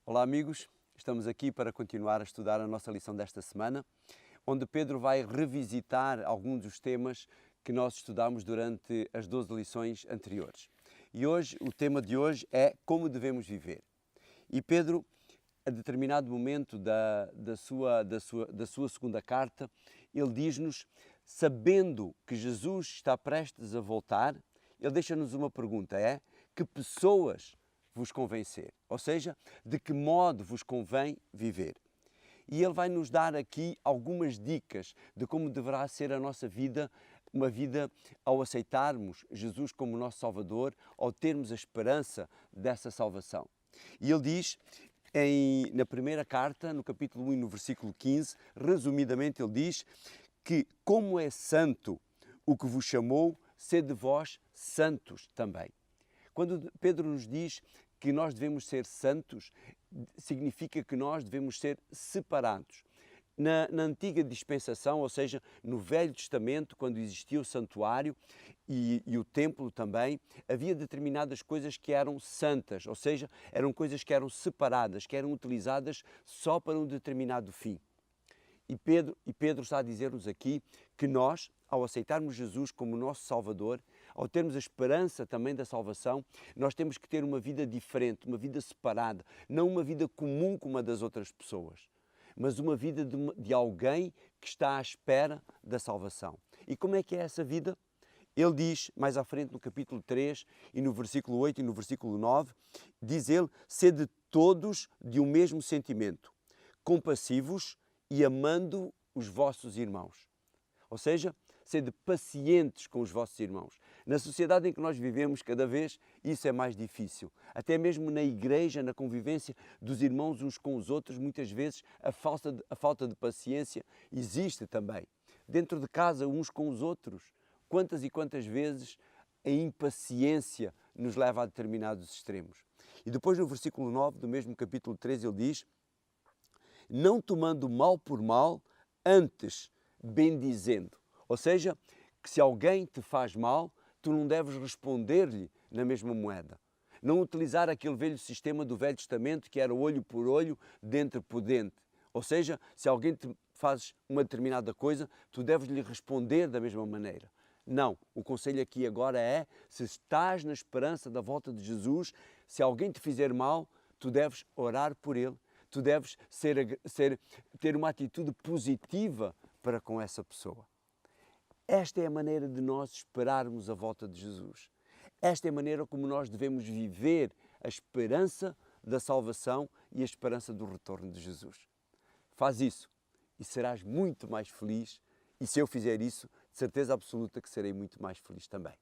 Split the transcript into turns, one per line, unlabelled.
Olá amigos, estamos aqui para continuar a estudar a nossa lição desta semana, onde Pedro vai revisitar alguns dos temas que nós estudamos durante as 12 lições anteriores. E hoje, o tema de hoje é como devemos viver. E Pedro, a determinado momento da sua segunda carta, ele diz-nos, sabendo que Jesus está prestes a voltar, ele deixa-nos uma pergunta, que pessoas vos convencer? Ou seja, de que modo vos convém viver? E ele vai nos dar aqui algumas dicas de como deverá ser a nossa vida, uma vida ao aceitarmos Jesus como nosso Salvador, ao termos a esperança dessa salvação. E ele diz, na primeira carta, no capítulo 1, no versículo 15, resumidamente ele diz que como é santo o que vos chamou, sede vós santos também. Quando Pedro nos diz que nós devemos ser santos, significa que nós devemos ser separados. Na antiga dispensação, ou seja, no Velho Testamento, quando existia o santuário e o templo também, havia determinadas coisas que eram santas, ou seja, eram coisas que eram separadas, que eram utilizadas só para um determinado fim. E Pedro está a dizer-nos aqui que nós, ao aceitarmos Jesus como nosso Salvador, ao termos a esperança também da salvação, nós temos que ter uma vida diferente, uma vida separada, não uma vida comum como a das outras pessoas, mas uma vida de alguém que está à espera da salvação. E como é que é essa vida? Ele diz, mais à frente no capítulo 3 e no versículo 8 e no versículo 9, diz ele, sede todos de um mesmo sentimento, compassivos e amando os vossos irmãos. Ou seja, sede pacientes com os vossos irmãos. Na sociedade em que nós vivemos, cada vez isso é mais difícil. Até mesmo na igreja, na convivência dos irmãos uns com os outros, muitas vezes a falta de paciência existe também. Dentro de casa, uns com os outros, quantas e quantas vezes a impaciência nos leva a determinados extremos. E depois no versículo 9 do mesmo capítulo 3 ele diz, não tomando mal por mal, antes bendizendo. Ou seja, que se alguém te faz mal, tu não deves responder-lhe na mesma moeda. Não utilizar aquele velho sistema do Velho Testamento que era olho por olho, dente por dente. Ou seja, se alguém te faz uma determinada coisa, tu deves lhe responder da mesma maneira. Não, o conselho aqui agora é, se estás na esperança da volta de Jesus, se alguém te fizer mal, tu deves orar por ele, tu deves ter uma atitude positiva para com essa pessoa. Esta é a maneira de nós esperarmos a volta de Jesus. Esta é a maneira como nós devemos viver a esperança da salvação e a esperança do retorno de Jesus. Faz isso e serás muito mais feliz. E se eu fizer isso, de certeza absoluta que serei muito mais feliz também.